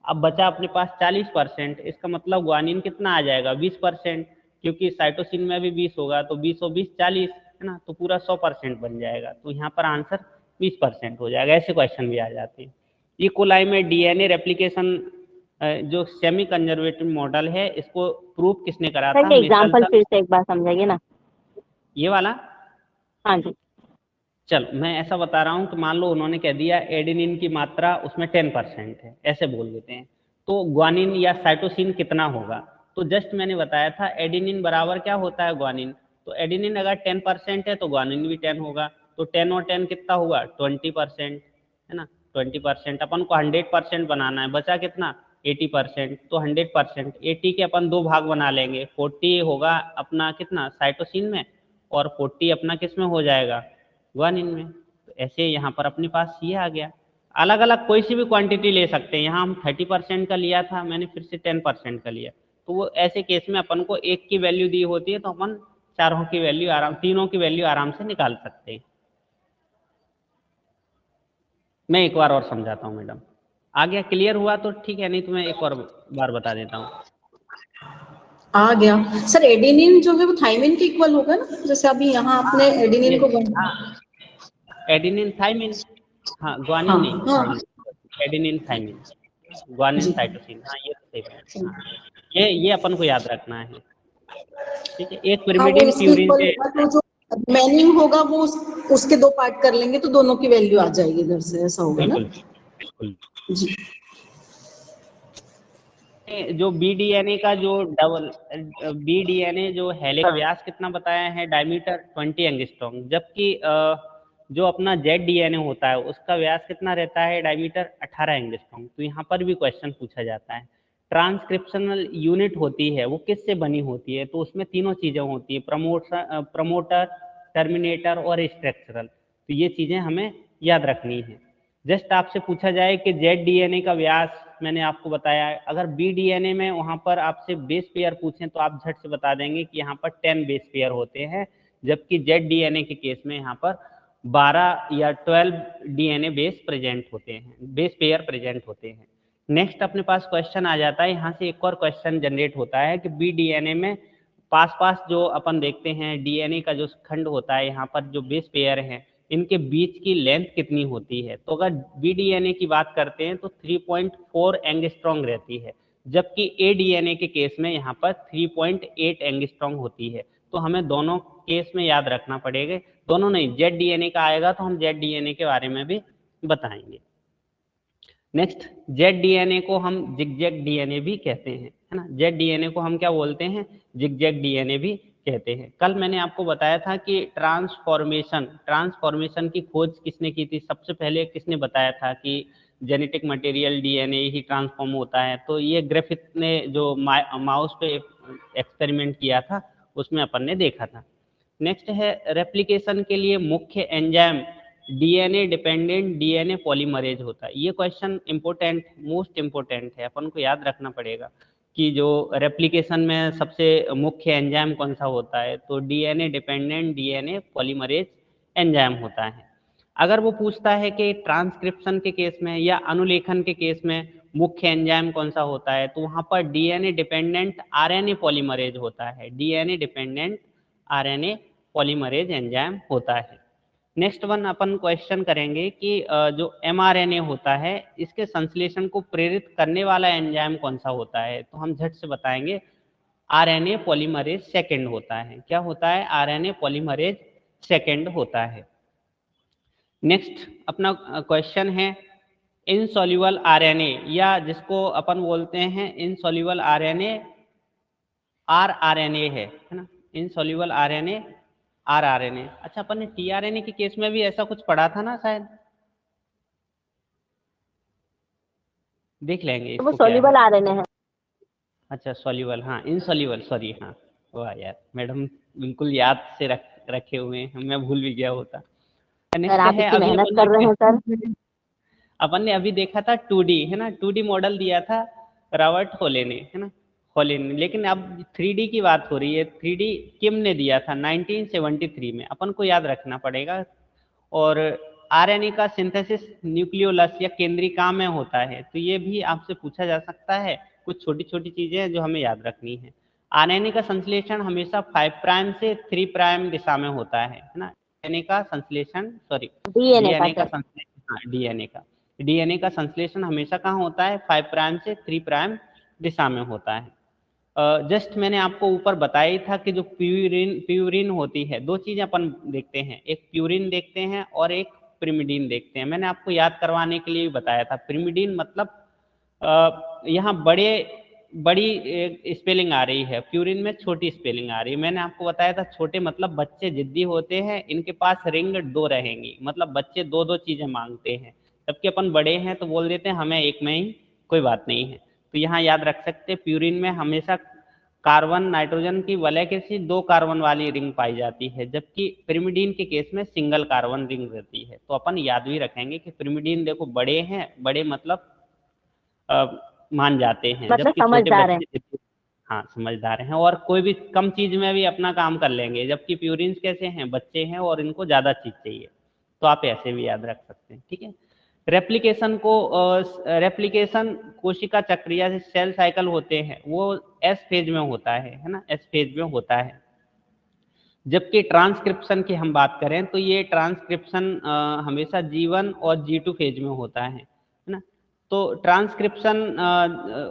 Speaker 1: अब बचा अपने पास 40%, इसका मतलब ग्वानिन कितना आ जाएगा 20%, क्योंकि साइटोसिन में भी 20 होगा, तो 20 और 20 40, है ना, तो पूरा 100% बन जाएगा। तो यहाँ पर आंसर 20% हो जाएगा। ऐसे क्वेश्चन भी आ जाते हैं। ई कोलाई में डीएनए रेप्लिकेशन जो सेमी कंजर्वेटिव मॉडल है, इसको प्रूफ किसने करा था?
Speaker 2: एग्जांपल फिर से एक बार समझाइए ना।
Speaker 1: ये वाला?
Speaker 2: हाँ जी।
Speaker 1: चल मैं ऐसा बता रहा हूँ कि मान लो उन्होंने कह दिया एडेनिन की मात्रा उसमें 10% है, ऐसे बोल देते हैं, तो ग्वानिन या साइटोसिन कितना होगा? तो जस्ट मैंने बताया था एडेनिन बराबर क्या होता है ग्वानिन, तो एडेनिन अगर 10% है तो ग्वानिन भी 10 होगा, तो 10 और 10 कितना हुआ 20%, है ना। 20% अपन को 100% बनाना है, बचा कितना 80%, तो 100% 80 के अपन 2 भाग बना लेंगे, 40 होगा अपना कितना साइटोसिन में और 40 अपना किस में हो जाएगा ग्वानिन में। तो ऐसे यहाँ पर अपने पास ये आ गया। अलग अलग कोई सी भी क्वांटिटी ले सकते हैं, यहाँ हम 30% का लिया था, मैंने फिर से 10% का लिया, तो वो ऐसे केस में अपन को एक की वैल्यू दी होती है तो अपन तीनों की वैल्यू आराम से निकाल सकते हैं। मैं एक बार और समझाता हूँ मैडम, आ गया? क्लियर हुआ तो ठीक है, नहीं तो मैं एक और बार बता देता हूँ।
Speaker 3: आ गया सर। एडेनिन जो है वो थाइमिन के इक्वल होगा ना, जैसे अभी यहाँ आपने एडेनिन को
Speaker 1: एडेनिन थाइमिन, हाँ ग्वानिन नहीं, thymine, adenine thymine, guanine cytosine, हाँ ये तो सही बात। हाँ ये अपन को याद रखना है, ठीक है। एक पिरिमिडिन प्यूरिन से
Speaker 3: तो जो मैनिंग होगा वो उसके 2 पार्ट कर लेंगे तो दोनों की वैल्यू आ जाएगी इधर से, ऐसा होगा ना?
Speaker 1: बिल्कुल
Speaker 3: जी।
Speaker 1: जो बीडीएनए का जो बीडीएनए जो हेलिक्स का व्यास कितना बताया है, डायमीटर 20 एंगस्ट्रॉम, जबकि जो अपना जेड डीएनए होता है उसका व्यास कितना रहता है, डायमीटर 18 एंगस्ट्रॉम। तो यहाँ पर भी क्वेश्चन पूछा जाता है। ट्रांसक्रिप्शनल यूनिट होती है वो किससे बनी होती है, तो उसमें तीनों चीजें होती है, प्रमोटर, टर्मिनेटर और स्ट्रक्चरल। तो ये चीजें हमें याद रखनी है। जस्ट आपसे पूछा जाए कि जेड डीएनए का व्यास, मैंने आपको बताया, अगर बी डीएनए में वहां पर आपसे बेस पेयर पूछें तो आप झट से बता देंगे कि यहाँ पर 10 बेस पेयर होते हैं, जबकि जेड डीएनए के केस में यहाँ पर 12 या 12 डीएनए बेस पेयर प्रेजेंट होते हैं। नेक्स्ट अपने पास क्वेश्चन आ जाता है, यहाँ से एक और क्वेश्चन जनरेट होता है कि बी डीएनए में पास जो अपन देखते हैं डीएनए का जो खंड होता है, यहाँ पर जो बेस पेयर है इनके बीच की लेंथ कितनी होती है। तो अगर बी डीएनए की बात करते हैं तो 3.4 एंगस्ट्रॉन्ग रहती है, जबकि ए डीएनए के केस में यहाँ पर 3.8 एंगस्ट्रॉन्ग होती है। तो हमें दोनों केस में याद रखना पड़ेगा, दोनों नहीं, जेड डीएनए का आएगा तो हम जेड डीएनए के बारे में भी बताएंगे। नेक्स्ट, जेड डीएनए को हम जिगजैग डीएनए भी कहते हैं, है ना। जेड डीएनए को हम क्या बोलते हैं, जिगजैग डीएनए भी कहते हैं। कल मैंने आपको बताया था कि ट्रांसफॉर्मेशन की खोज किसने की थी, सबसे पहले किसने बताया था कि जेनेटिक मटेरियल डीएनए ही ट्रांसफॉर्म होता है। तो ये ग्रिफिथ ने जो माउस पे एक्सपेरिमेंट किया था उसमें अपन ने देखा था। नेक्स्ट है, रेप्लिकेशन के लिए मुख्य enzyme DNA dependent DNA polymerase होता है। ये क्वेश्चन इंपॉर्टेंट, मोस्ट इंपॉर्टेंट है, अपन को याद रखना पड़ेगा कि जो रेप्लिकेशन में सबसे मुख्य एंजाइम कौन सा होता है, तो DNA dependent DNA polymerase enzyme होता है। अगर वो पूछता है कि ट्रांसक्रिप्शन के केस में या अनुलेखन के केस में मुख्य एंजाइम कौन सा होता है, तो वहां पर डीएनए डिपेंडेंट आरएनए पॉलीमरेज होता है, DNA dependent RNA polymerase enzyme होता है। नेक्स्ट वन अपन क्वेश्चन करेंगे कि जो एमआरएनए होता है इसके संश्लेषण को प्रेरित करने वाला एंजाइम कौन सा होता है। तो हम झट से बताएंगे, आरएनए पॉलीमरेज सेकेंड होता है। क्या होता है, आरएनए पॉलीमरेज सेकेंड होता है। नेक्स्ट अपना क्वेश्चन है, इनसॉल्युबल आरएनए, या जिसको अपन बोलते हैं इनसॉल्युबल आरएनए आरआरएनए है ना। Insoluble RNA rRNA. अच्छा, अपन ने टीआरएनए के केस में भी ऐसा कुछ पढ़ा था ना शायद, देख लेंगे
Speaker 2: वो
Speaker 1: इसको क्या है।
Speaker 2: सोल्यूबल आरएनए है।
Speaker 1: अच्छा सॉल्युबल, हाँ इनसॉल्युबल, सॉरी, हाँ वाह यार मैडम, बिल्कुल याद से रखे हुए हैं, मैं भूल भी गया होता।
Speaker 2: सर
Speaker 1: नेक्स्ट
Speaker 2: आप
Speaker 1: है,
Speaker 2: इतनी
Speaker 1: अभी
Speaker 2: मेहनत कर रहे हैं सर।
Speaker 1: अपन ने अभी देखा था 2D, है ना, 2D मॉडल दिया था रॉबर्ट होले ने, है ना, होले ने। लेकिन अब 3D की बात हो रही है। 3D किम ने दिया था 1973 में, अपन को याद रखना पड़ेगा। और आरएनए का सिंथेसिस न्यूक्लियोलस या केंद्रिका में होता है, तो ये भी आपसे पूछा जा सकता है। कुछ छोटी छोटी चीजें हैं जो हमें याद रखनी है। आरएनए का संश्लेषण हमेशा 5 प्राइम से 3 प्राइम दिशा में होता है ना। डीएनए का संश्लेषण, सॉरी,
Speaker 2: डीएनए का
Speaker 1: डीएनए का
Speaker 2: सर।
Speaker 1: संश्लेषण, हाँ डीएनए का संश्लेषण हमेशा कहाँ होता है, 5 प्राइम से 3 प्राइम दिशा में होता है। जस्ट मैंने आपको ऊपर बताया ही था कि जो प्यूरिन होती है, दो चीजें अपन देखते हैं, एक प्यूरिन देखते हैं और एक पिरिमिडीन देखते हैं। मैंने आपको याद करवाने के लिए भी बताया था, पिरिमिडीन मतलब यहाँ बड़ी स्पेलिंग आ रही है, प्यूरिन में छोटी स्पेलिंग आ रही है। मैंने आपको बताया था छोटे मतलब बच्चे जिद्दी होते हैं, इनके पास रिंग 2 रहेंगी, मतलब बच्चे दो दो चीजें मांगते हैं। जबकि अपन बड़े हैं तो बोल देते हैं हमें एक में ही कोई बात नहीं है। तो यहाँ याद रख सकते हैं, प्यूरिन में हमेशा कार्बन नाइट्रोजन की वलय के सी 2 कार्बन वाली रिंग पाई जाती है, जबकि पिरिमिडीन के केस में सिंगल कार्बन रिंग रहती है। तो अपन याद भी रखेंगे कि पिरिमिडीन देखो बड़े हैं, बड़े मतलब मान जाते हैं,
Speaker 2: मतलब
Speaker 1: जबकि छोटे
Speaker 2: समझदार है।
Speaker 1: बच्चे, हाँ समझदार हैं और कोई भी कम चीज में भी अपना काम कर लेंगे। जबकि प्यूरिन्स कैसे हैं, बच्चे हैं और इनको ज्यादा चीज चाहिए। तो आप ऐसे भी याद रख सकते हैं, ठीक है। रेप्लिकेशन कोशिका चक्र या सेल साइकिल होते हैं, वो एस फेज में होता है ना, एस फेज में होता है। जबकि ट्रांसक्रिप्शन की हम बात करें तो ये ट्रांसक्रिप्शन हमेशा G1 और G2 फेज में होता है ना। तो ट्रांसक्रिप्शन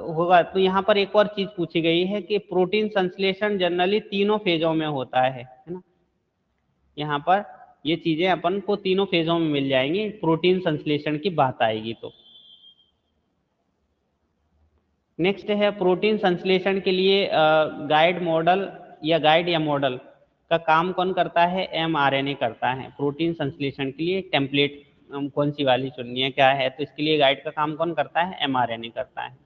Speaker 1: होगा तो यहाँ पर एक और चीज पूछी गई है कि प्रोटीन संश्लेषण जनरली तीनों फेजों में होता है ना। यहाँ पर ये चीजें अपन को तीनों फेजों में मिल जाएंगी, प्रोटीन संश्लेषण की बात आएगी तो। नेक्स्ट है, प्रोटीन संश्लेषण के लिए गाइड या मॉडल का काम कौन करता है, mRNA करता है। प्रोटीन संश्लेषण के लिए टेम्पलेट कौन सी वाली चुननी है, क्या है, तो इसके लिए गाइड का काम कौन करता है, mRNA करता है।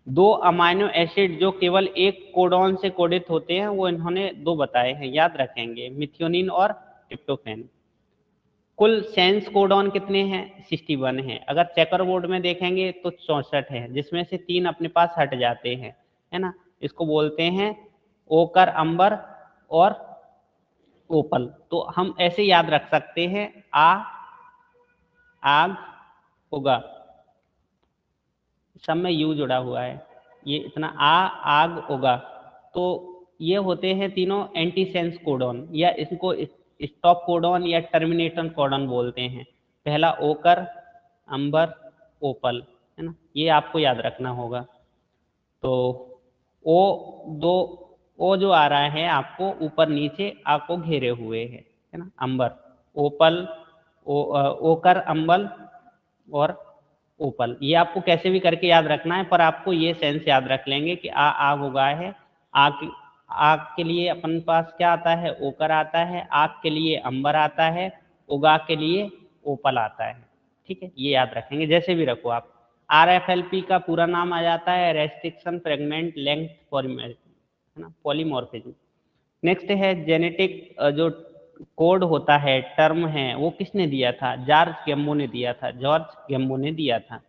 Speaker 1: 2 अमाइनो एसिड जो केवल एक कोडॉन से कोडित होते हैं, वो इन्होंने 2 बताए हैं, याद रखेंगे, मिथियोनिन और ट्रिप्टोफैन। कुल सेंस कोडॉन कितने हैं, 61 हैं। अगर चेकर बोर्ड में देखेंगे तो 64 है, जिसमें से 3 अपने पास हट जाते हैं, है ना। इसको बोलते हैं ओकर, अंबर और ओपल। तो हम ऐसे याद रख सकते हैं, आग, उगा, सब में यू जुड़ा हुआ है, ये इतना आग होगा। तो ये होते हैं तीनों एंटीसेंस कोडॉन, या इसको स्टॉप कोडॉन या टर्मिनेशन कोडॉन बोलते हैं। पहला ओकर, अंबर, ओपल, है ना, ये आपको याद रखना होगा। तो ओ जो आ रहा है आपको ऊपर नीचे आपको घेरे हुए है ना, अंबर, ओपल, ओकर, अंबल और ओपल, ये आपको कैसे भी करके याद रखना है, पर आपको ये सेंस याद रख लेंगे कि आग उगा है। आग आग के लिए अपन पास क्या आता है, ओकर आता है, आग के लिए अंबर आता है, उगा के लिए ओपल आता है। ठीक है, ये याद रखेंगे, जैसे भी रखो आप। RFLP का पूरा नाम आ जाता है रेस्ट्रिक्शन फ्रेगमेंट लेंथ पॉलीमॉर्फिज्म, है ना, पॉलीमॉर्फिज्म। नेक्स्ट है जेनेटिक जो कोड होता है, टर्म है, वो किसने दिया था, जॉर्ज गेम्बो ने दिया था, जॉर्ज गेम्बो ने दिया था।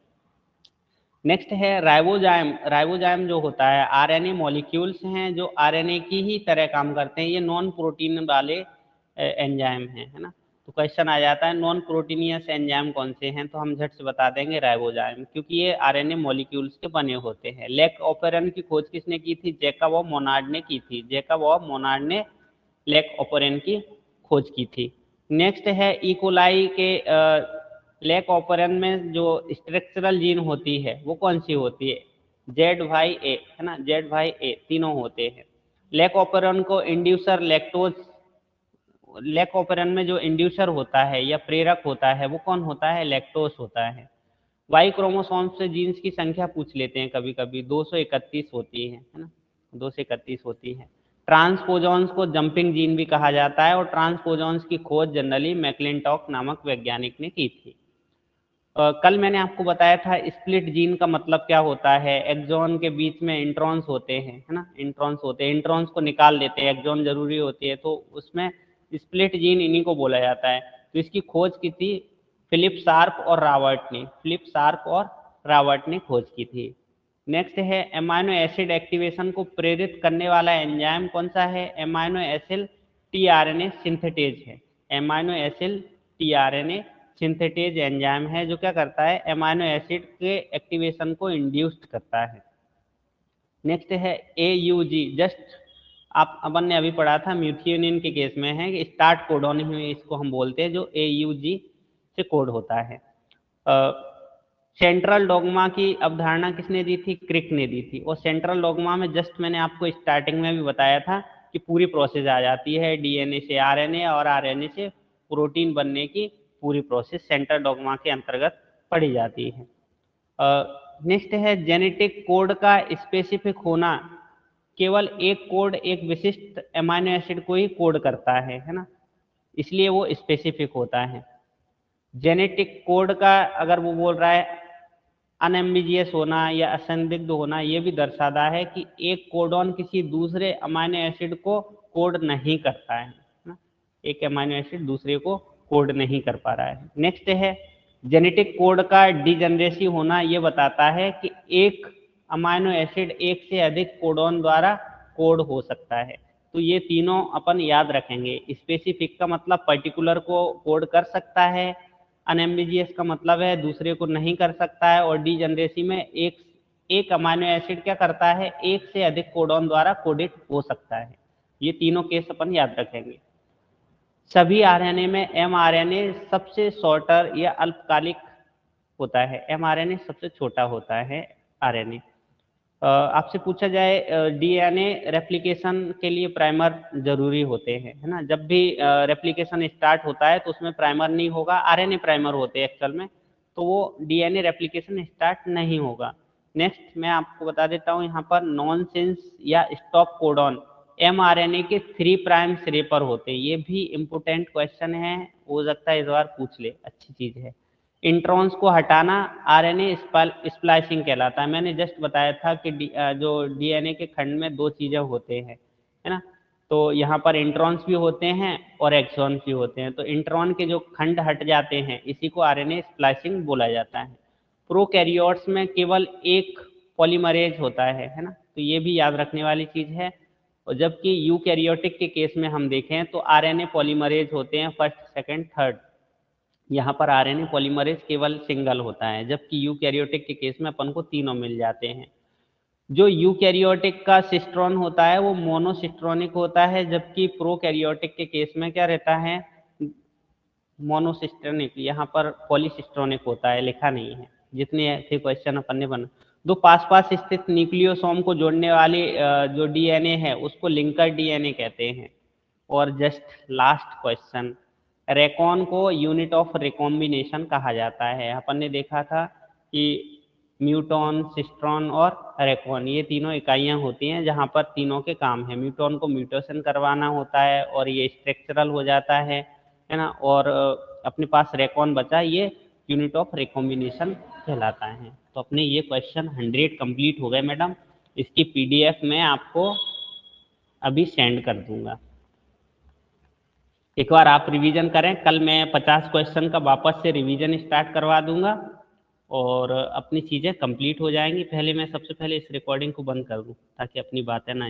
Speaker 1: नेक्स्ट है राइबोजाइम। राइबोजाइम जो होता है आरएनए मॉलिक्यूल्स हैं जो आरएनए की ही तरह काम करते हैं, ये नॉन प्रोटीन वाले एंजाइम हैं, है ना। तो क्वेश्चन आ जाता है नॉन प्रोटीनियस एंजाइम कौन से हैं, तो हम झट से बता देंगे राइबोजाइम, क्योंकि ये आरएनए मॉलिक्यूल्स के बने होते हैं। लेक ऑपरेन की खोज किसने की थी, जैकब और मोनार्ड ने की थी। जैकब और मोनार्ड ने लेक ऑपरेन की खोज की थी। नेक्स्ट है इकोलाई के लेक ऑपरेन में जो स्ट्रक्चरल जीन होती है वो कौन सी होती है, ZY-A, है ना, ZY-A तीनों होते हैं। लेक ऑपरेन को इंड्यूसर लैक्टोज, लेक ऑपरेन में जो इंड्यूसर होता है या प्रेरक होता है वो कौन होता है, लैक्टोज होता है। वाई क्रोमोसोम से जीन्स की संख्या पूछ लेते हैं कभी कभी, 231 होती है ना, 231 होती है। ट्रांसपोजॉन्स को जंपिंग जीन भी कहा जाता है, और ट्रांसपोजॉन्स की खोज जनरली मैक्लिंटॉक नामक वैज्ञानिक ने की थी। कल मैंने आपको बताया था स्प्लिट जीन का मतलब क्या होता है, एक्सॉन के बीच में इंट्रॉन्स होते हैं, है ना, इंट्रॉन्स होते हैं, इंट्रॉन्स को निकाल देते हैं, एक्सॉन जरूरी होती है, तो उसमें स्प्लिट जीन इन्हीं को बोला जाता है। तो इसकी खोज की थी फिलिप शार्प और रॉबर्ट ने, फिलिप शार्प और रॉबर्ट ने खोज की थी। नेक्स्ट है एमाइनो एसिड एक्टिवेशन को प्रेरित करने वाला एंजाइम कौन सा है, एमाइनो एसिड टीआरएनए सिंथेटेज है। Amino acid tRNA synthetase enzyme है जो क्या करता है, एमाइनो एसिड के एक्टिवेशन को इंड्यूस्ड करता है। नेक्स्ट है AUG, जस्ट आप अपन ने अभी पढ़ा था म्यूथियोनिन के केस में है कि स्टार्ट कोडॉन ही इसको हम बोलते हैं, जो AUG से कोड होता है। सेंट्रल डोगमा की अवधारणा किसने दी थी, क्रिक ने दी थी। और सेंट्रल डोगमा में जस्ट मैंने आपको स्टार्टिंग में भी बताया था कि पूरी प्रोसेस आ जाती है, DNA से RNA और RNA से प्रोटीन बनने की पूरी प्रोसेस सेंट्रल डोगमा के अंतर्गत पढ़ी जाती है। नेक्स्ट है जेनेटिक कोड का स्पेसिफिक होना, केवल एक कोड एक विशिष्ट एमाइनो एसिड को ही कोड करता है ना, इसलिए वो स्पेसिफिक होता है। जेनेटिक कोड का अगर वो बोल रहा है अनएम्बिजियस होना या असंदिग्ध होना, ये भी दर्शाता है कि एक कोडॉन किसी दूसरे अमाइनो एसिड को कोड नहीं करता है ना, एक अमाइनो एसिड दूसरे को कोड नहीं कर पा रहा है। नेक्स्ट है जेनेटिक कोड का डिजेनरेसी होना, ये बताता है कि एक अमाइनो एसिड एक से अधिक कोडॉन द्वारा कोड हो सकता है। तो ये तीनों अपन याद रखेंगे। स्पेसिफिक का मतलब पर्टिकुलर को कोड कर सकता है, अनएम्बिजियस का मतलब है दूसरे को नहीं कर सकता है, और डिजेनरेसी में एक अमाइनो एसिड क्या करता है, एक से अधिक कोडॉन द्वारा कोडेड हो सकता है। ये तीनों केस अपन याद रखेंगे। सभी आरएनए में mRNA सबसे शॉर्टर या अल्पकालिक होता है, mRNA सबसे छोटा होता है आरएनए। आपसे पूछा जाए DNA रेप्लिकेशन के लिए प्राइमर जरूरी होते हैं, है ना, जब भी रेप्लिकेशन स्टार्ट होता है तो उसमें प्राइमर नहीं होगा, RNA प्राइमर होते हैं एक्चुअल में, तो वो DNA रेप्लिकेशन स्टार्ट नहीं होगा। नेक्स्ट मैं आपको बता देता हूँ यहाँ पर नॉनसेंस या स्टॉप कोडॉन mRNA के 3 प्राइम सिरे पर होते हैं, ये भी इम्पोर्टेंट क्वेश्चन है, हो सकता है इस बार पूछ ले, अच्छी चीज है। इंट्रॉन्स को हटाना आरएनए स्प्लाइसिंग कहलाता है। मैंने जस्ट बताया था कि जो डीएनए के खंड में दो चीजें होते हैं, है ना, तो यहाँ पर इंट्रॉन्स भी होते हैं और एक्सॉन्स भी होते हैं। तो इंट्रॉन के जो खंड हट जाते हैं इसी को आरएनए स्प्लाइसिंग बोला जाता है। प्रोकैरियोट्स में केवल एक पॉलीमरेज होता है ना, तो ये भी याद रखने वाली चीज है। और जबकि यूकैरियोटिक के केस में हम देखें तो आरएनए पॉलीमरेज होते हैं, फर्स्ट, सेकंड, थर्ड। यहाँ पर आरएनए पॉलीमरेज केवल सिंगल होता है, जबकि यूकैरियोटिक के केस में अपन को तीनों मिल जाते हैं। जो यूकैरियोटिक का सिस्ट्रॉन होता है वो मोनोसिस्ट्रोनिक होता है, जबकि प्रोकैरियोटिक के केस में क्या रहता है, मोनोसिस्ट्रोनिक। यहाँ पर पॉलीसिस्ट्रोनिक होता है, लिखा नहीं है। जितने थे क्वेश्चन अपन ने बना। दो पास पास स्थित न्यूक्लियोसोम को जोड़ने वाली जो डीएनए है उसको लिंकर डीएनए कहते हैं। और जस्ट लास्ट क्वेश्चन, रेकॉन को यूनिट ऑफ रिकॉम्बिनेशन कहा जाता है। अपन ने देखा था कि म्यूटॉन, सिस्ट्रॉन और रेकॉन ये तीनों इकाइयां होती हैं जहां पर तीनों के काम है। म्यूटॉन को म्यूटेशन करवाना होता है और ये स्ट्रक्चरल हो जाता है ना। और अपने पास रेकॉन बचा, ये यूनिट ऑफ रिकॉम्बिनेशन कहलाता है। तो अपने ये क्वेश्चन 100 कंप्लीट हो गए मैडम। इसकी पीडीएफ मैं आपको अभी सेंड कर दूंगा। एक बार आप रिवीजन करें। कल मैं 50 क्वेश्चन का वापस से रिवीजन स्टार्ट करवा दूंगा और अपनी चीज़ें कंप्लीट हो जाएंगी। पहले मैं सबसे पहले इस रिकॉर्डिंग को बंद कर दूं ताकि अपनी बातें ना